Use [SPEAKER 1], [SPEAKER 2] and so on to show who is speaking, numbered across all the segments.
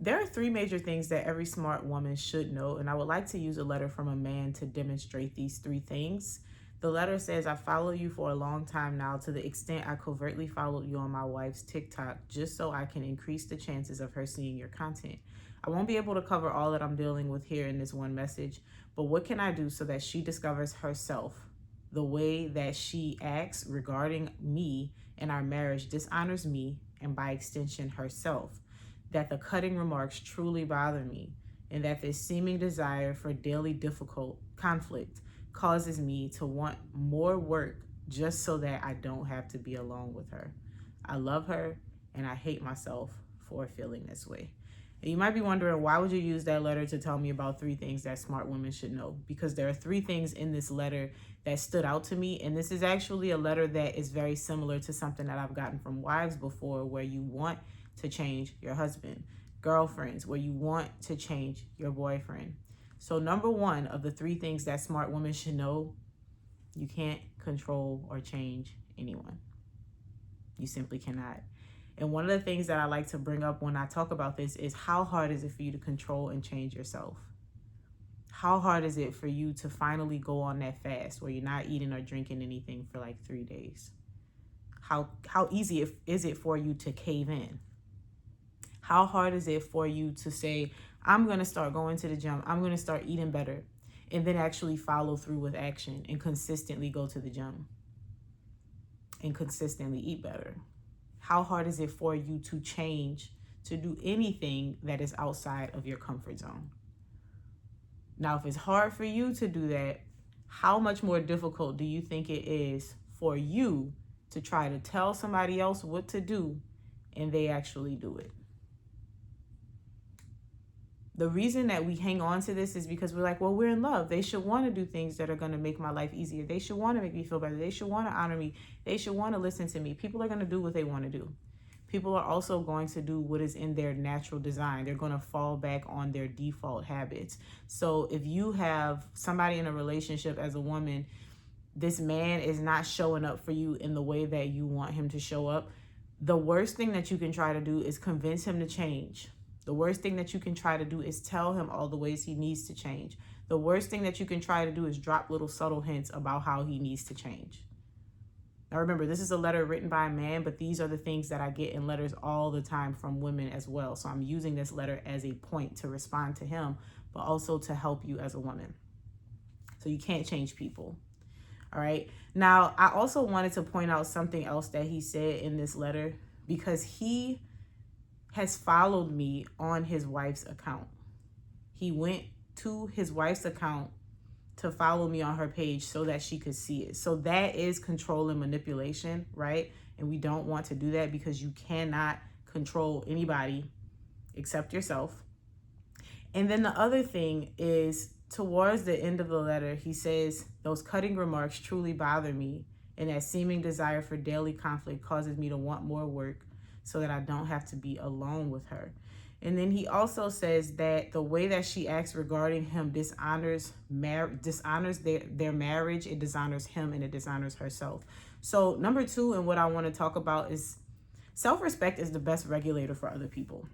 [SPEAKER 1] There are three major things that every smart woman should know, and I would like to use a letter from a man to demonstrate these three things. The letter says, I follow you for a long time now, to the extent I covertly followed you on my wife's TikTok just so I can increase the chances of her seeing your content. I won't be able to cover all that I'm dealing with here in this one message, but what can I do so that she discovers herself? The way that she acts regarding me and our marriage dishonors me, and by extension herself. That the cutting remarks truly bother me, and that this seeming desire for daily difficult conflict causes me to want more work just so that I don't have to be alone with her. I love her, and I hate myself for feeling this way. And you might be wondering, why would you use that letter to tell me about three things that smart women should know? Because there are three things in this letter that stood out to me, and this is actually a letter that is very similar to something that I've gotten from wives before, where you want to change your husband, girlfriends, where you want to change your boyfriend. So number one of the three things that smart women should know, you can't control or change anyone. You simply cannot. And one of the things that I like to bring up when I talk about this is, how hard is it for you to control and change yourself? How hard is it for you to finally go on that fast where you're not eating or drinking anything for like 3 days? How easy is it for you to cave in? How hard is it for you to say, I'm going to start going to the gym, I'm going to start eating better, and then actually follow through with action and consistently go to the gym and consistently eat better? How hard is it for you to change, to do anything that is outside of your comfort zone? Now, if it's hard for you to do that, how much more difficult do you think it is for you to try to tell somebody else what to do and they actually do it? The reason that we hang on to this is because we're like, well, we're in love. They should want to do things that are going to make my life easier. They should want to make me feel better. They should want to honor me. They should want to listen to me. People are going to do what they want to do. People are also going to do what is in their natural design. They're going to fall back on their default habits. So if you have somebody in a relationship as a woman, this man is not showing up for you in the way that you want him to show up, the worst thing that you can try to do is convince him to change. The worst thing that you can try to do is tell him all the ways he needs to change. The worst thing that you can try to do is drop little subtle hints about how he needs to change. Now remember, this is a letter written by a man, but these are the things that I get in letters all the time from women as well. So I'm using this letter as a point to respond to him, but also to help you as a woman. So you can't change people. All right. Now, I also wanted to point out something else that he said in this letter, because he has followed me on his wife's account. He went to his wife's account to follow me on her page so that she could see it. So that is control and manipulation, right? And we don't want to do that, because you cannot control anybody except yourself. And then the other thing is, towards the end of the letter, he says, those cutting remarks truly bother me, and that seeming desire for daily conflict causes me to want more work so that I don't have to be alone with her. And then he also says that the way that she acts regarding him dishonors their marriage. It dishonors him, and it dishonors herself. So number two, and what I want to talk about, is self-respect is the best regulator for other people.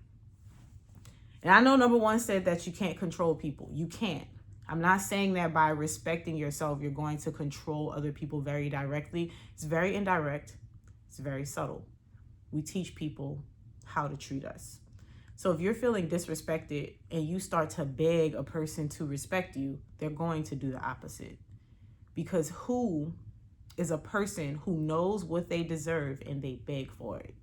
[SPEAKER 1] And I know number one said that you can't control people. You can't. I'm not saying that by respecting yourself, you're going to control other people very directly. It's very indirect. It's very subtle. We teach people how to treat us. So if you're feeling disrespected and you start to beg a person to respect you, they're going to do the opposite. Because who is a person who knows what they deserve and they beg for it?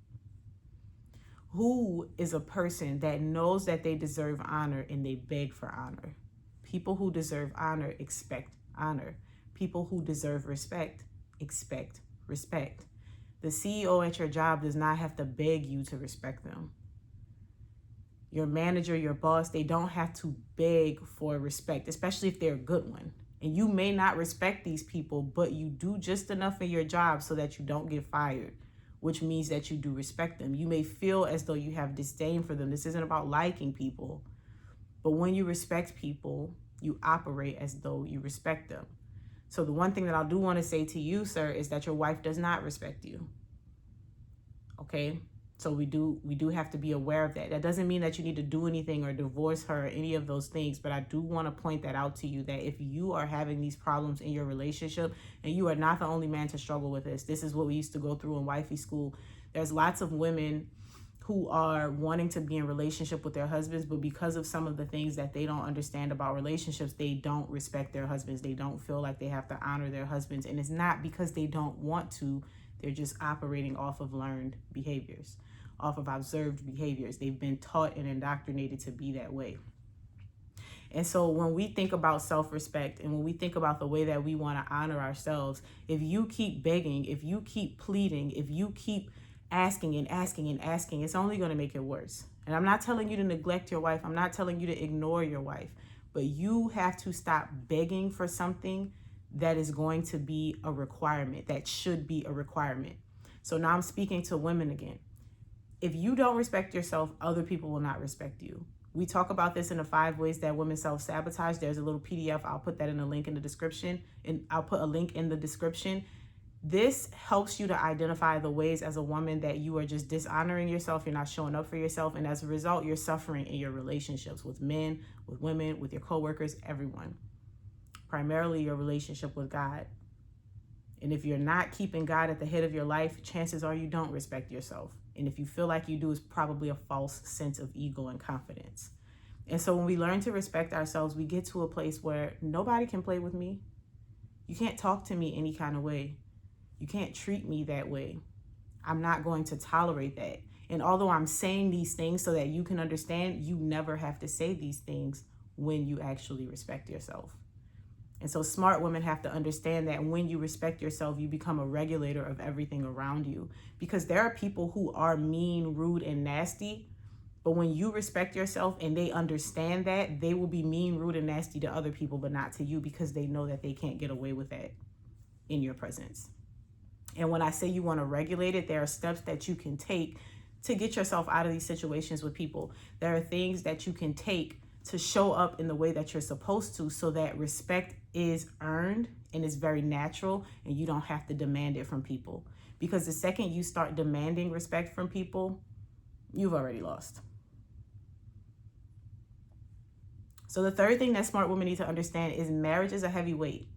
[SPEAKER 1] Who is a person that knows that they deserve honor and they beg for honor? People who deserve honor expect honor. People who deserve respect expect respect. The CEO at your job does not have to beg you to respect them. Your manager, your boss, they don't have to beg for respect, especially if they're a good one. And you may not respect these people, but you do just enough in your job so that you don't get fired, which means that you do respect them. You may feel as though you have disdain for them. This isn't about liking people. But when you respect people, you operate as though you respect them. So the one thing that I do want to say to you, sir, is that your wife does not respect you. Okay? So we do have to be aware of that. That doesn't mean that you need to do anything or divorce her or any of those things, but I do want to point that out to you, that if you are having these problems in your relationship, and you are not the only man to struggle with this is what we used to go through in wifey school. There's lots of women who are wanting to be in relationship with their husbands, but because of some of the things that they don't understand about relationships, they don't respect their husbands. They don't feel like they have to honor their husbands. And it's not because they don't want to, they're just operating off of learned behaviors, off of observed behaviors. They've been taught and indoctrinated to be that way. And so when we think about self-respect, and when we think about the way that we want to honor ourselves, if you keep begging, if you keep pleading, if you keep asking and asking and asking, it's only going to make it worse. And I'm not telling you to neglect your wife. I'm not telling you to ignore your wife. But you have to stop begging for something that is going to be a requirement, that should be a requirement. So now I'm speaking to women again. If you don't respect yourself, other people will not respect you. We talk about this in the 5 ways that women self-sabotage. There's a little PDF. I'll put that in a link in the description, and I'll put a link in the description. This helps you to identify the ways as a woman that you are just dishonoring yourself. You're not showing up for yourself. And as a result, you're suffering in your relationships with men, with women, with your coworkers, everyone. Primarily your relationship with God. And if you're not keeping God at the head of your life, chances are you don't respect yourself. And if you feel like you do, it's probably a false sense of ego and confidence. And so when we learn to respect ourselves, we get to a place where nobody can play with me. You can't talk to me any kind of way. You can't treat me that way. I'm not going to tolerate that. And although I'm saying these things so that you can understand, you never have to say these things when you actually respect yourself. And so smart women have to understand that when you respect yourself, you become a regulator of everything around you. Because there are people who are mean, rude, and nasty. But when you respect yourself and they understand that, they will be mean, rude, and nasty to other people, but not to you, because they know that they can't get away with that in your presence. And when I say you want to regulate it, there are steps that you can take to get yourself out of these situations with people. There are things that you can take to show up in the way that you're supposed to, so that respect is earned and is very natural, and you don't have to demand it from people. Because the second you start demanding respect from people, you've already lost. So the third thing that smart women need to understand is marriage is a heavy weight.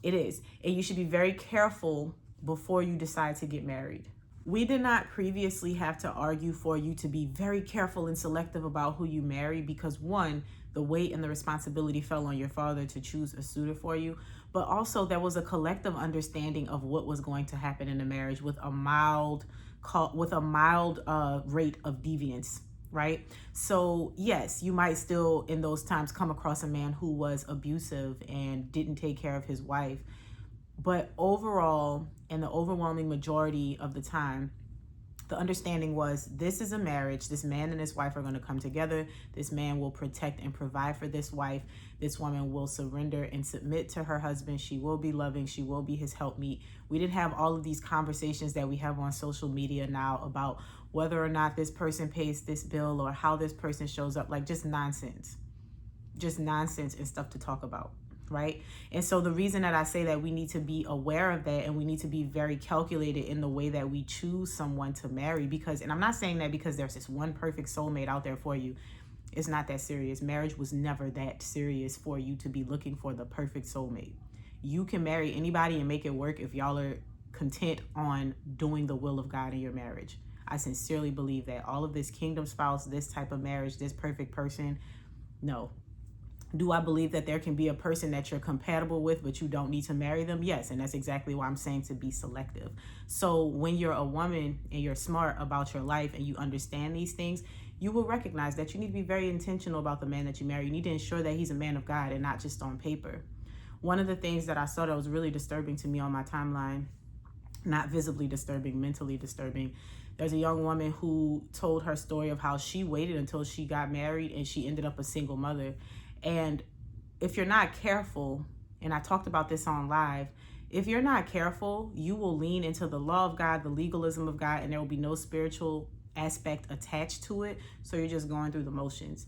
[SPEAKER 1] It is. And you should be very careful before you decide to get married. We did not previously have to argue for you to be very careful and selective about who you marry, because one, the weight and the responsibility fell on your father to choose a suitor for you, but also there was a collective understanding of what was going to happen in the marriage with a mild rate of deviance, right? So yes, you might still in those times come across a man who was abusive and didn't take care of his wife. But overall, in the overwhelming majority of the time, the understanding was, this is a marriage. This man and his wife are going to come together. This man will protect and provide for this wife. This woman will surrender and submit to her husband. She will be loving. She will be his helpmeet. We didn't have all of these conversations that we have on social media now about whether or not this person pays this bill or how this person shows up. Like, just nonsense and stuff to talk about. Right? And so the reason that I say that we need to be aware of that, and we need to be very calculated in the way that we choose someone to marry, because, and I'm not saying that because there's this one perfect soulmate out there for you. It's not that serious. Marriage was never that serious for you to be looking for the perfect soulmate. You can marry anybody and make it work if y'all are content on doing the will of God in your marriage. I sincerely believe that. All of this kingdom spouse, this type of marriage, this perfect person, no. Do I believe that there can be a person that you're compatible with, but you don't need to marry them? Yes, and that's exactly why I'm saying to be selective. So when you're a woman and you're smart about your life and you understand these things, you will recognize that you need to be very intentional about the man that you marry. You need to ensure that he's a man of God and not just on paper. One of the things that I saw that was really disturbing to me on my timeline, not visibly disturbing, mentally disturbing, there's a young woman who told her story of how she waited until she got married and she ended up a single mother. And if you're not careful, and I talked about this on live, if you're not careful, you will lean into the law of God, the legalism of God, and there will be no spiritual aspect attached to it. So you're just going through the motions.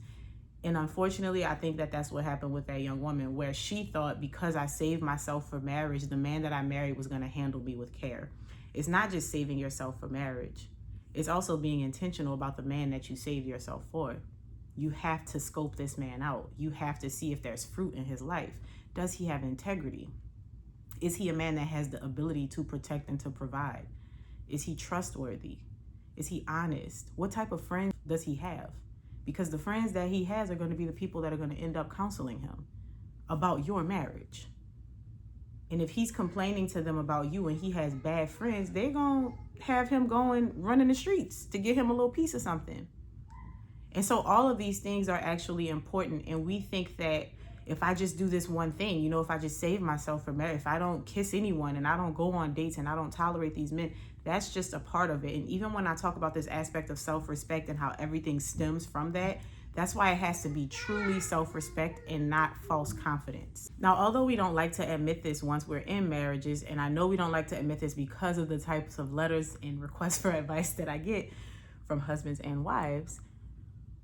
[SPEAKER 1] And unfortunately, I think that that's what happened with that young woman, where she thought, because I saved myself for marriage, the man that I married was going to handle me with care. It's not just saving yourself for marriage. It's also being intentional about the man that you save yourself for. You have to scope this man out. You have to see if there's fruit in his life. Does he have integrity? Is he a man that has the ability to protect and to provide? Is he trustworthy? Is he honest? What type of friends does he have? Because the friends that he has are going to be the people that are going to end up counseling him about your marriage. And if he's complaining to them about you and he has bad friends, they're going to have him going running the streets to get him a little piece of something. And so all of these things are actually important. And we think that if I just do this one thing, if I just save myself from marriage, if I don't kiss anyone and I don't go on dates and I don't tolerate these men, that's just a part of it. And even when I talk about this aspect of self-respect and how everything stems from that, that's why it has to be truly self-respect and not false confidence. Now, although we don't like to admit this once we're in marriages, and I know we don't like to admit this because of the types of letters and requests for advice that I get from husbands and wives,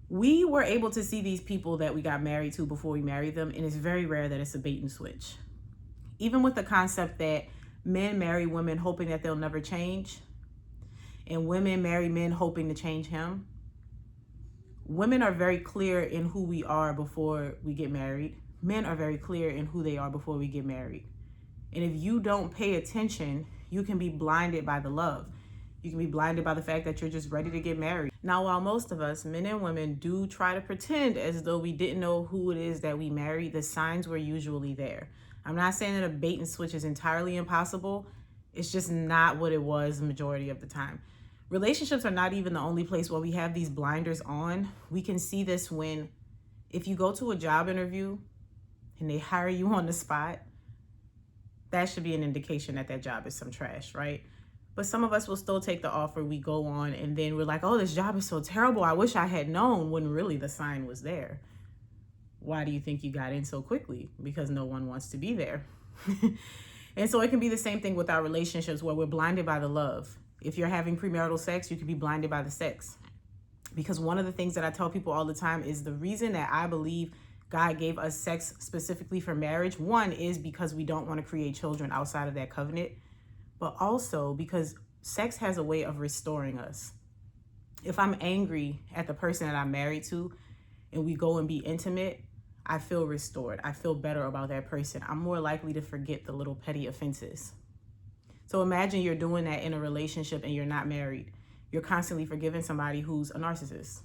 [SPEAKER 1] we were able to see these people that we got married to before we married them, and it's very rare that it's a bait and switch. Even with the concept that men marry women hoping that they'll never change, and women marry men hoping to change him, women are very clear in who we are before we get married. Men are very clear in who they are before we get married. And if you don't pay attention, you can be blinded by the love. You can be blinded by the fact that you're just ready to get married. Now, while most of us, men and women, do try to pretend as though we didn't know who it is that we married, the signs were usually there. I'm not saying that a bait and switch is entirely impossible. It's just not what it was the majority of the time. Relationships are not even the only place where we have these blinders on. We can see this when, if you go to a job interview and they hire you on the spot, that should be an indication that that job is some trash, right? But some of us will still take the offer. We go on and then we're like, oh, this job is so terrible. I wish I had known, when really the sign was there. Why do you think you got in so quickly? Because no one wants to be there. And so it can be the same thing with our relationships where we're blinded by the love. If you're having premarital sex, you could be blinded by the sex. Because one of the things that I tell people all the time is the reason that I believe God gave us sex specifically for marriage, one, is because we don't want to create children outside of that covenant, but also because sex has a way of restoring us. If I'm angry at the person that I'm married to and we go and be intimate, I feel restored. I feel better about that person. I'm more likely to forget the little petty offenses. So imagine you're doing that in a relationship and you're not married. You're constantly forgiving somebody who's a narcissist.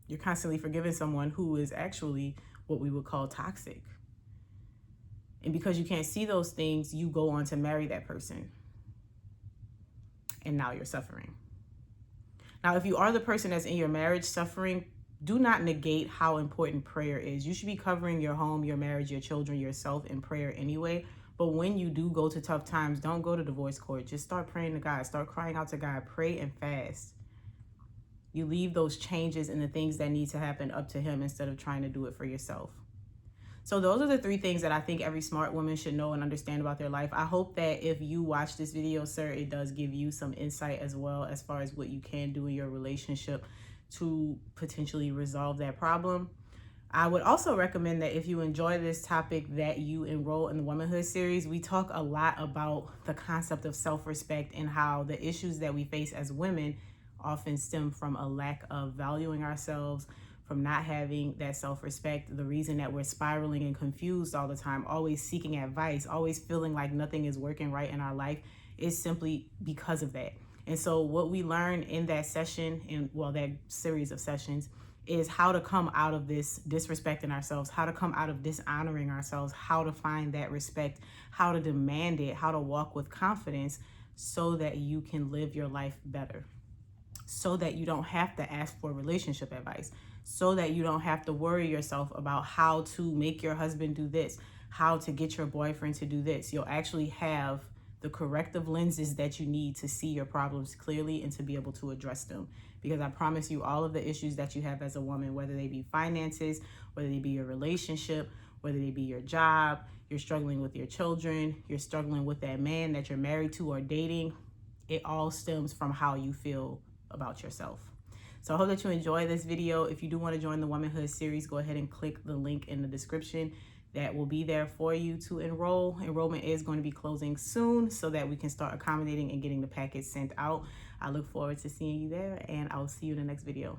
[SPEAKER 1] You're constantly forgiving someone who is actually what we would call toxic. And because you can't see those things, you go on to marry that person. And now you're suffering. Now, if you are the person that's in your marriage suffering, do not negate how important prayer is. You should be covering your home, your marriage, your children, yourself in prayer anyway. But when you do go to tough times, don't go to divorce court. Just start praying to God. Start crying out to God. Pray and fast. You leave those changes and the things that need to happen up to Him instead of trying to do it for yourself. So those are the 3 things that I think every smart woman should know and understand about their life. I hope that if you watch this video, sir, it does give you some insight as well as far as what you can do in your relationship to potentially resolve that problem. I would also recommend that if you enjoy this topic, that you enroll in the Womanhood Series. We talk a lot about the concept of self-respect and how the issues that we face as women often stem from a lack of valuing ourselves, from not having that self-respect. The reason that we're spiraling and confused all the time, always seeking advice, always feeling like nothing is working right in our life, is simply because of that. And so what we learn in that session, that series of sessions, is how to come out of this disrespecting ourselves, how to come out of dishonoring ourselves, how to find that respect, how to demand it, how to walk with confidence so that you can live your life better, so that you don't have to ask for relationship advice, so that you don't have to worry yourself about how to make your husband do this, how to get your boyfriend to do this. You'll actually have the corrective lenses that you need to see your problems clearly and to be able to address them. Because I promise you, all of the issues that you have as a woman, whether they be finances, whether they be your relationship, whether they be your job, you're struggling with your children, you're struggling with that man that you're married to or dating, it all stems from how you feel about yourself. So I hope that you enjoy this video. If you do want to join the Womanhood Series, go ahead and click the link in the description. That will be there for you to enroll. Enrollment is going to be closing soon so that we can start accommodating and getting the package sent out. I look forward to seeing you there, and I will see you in the next video.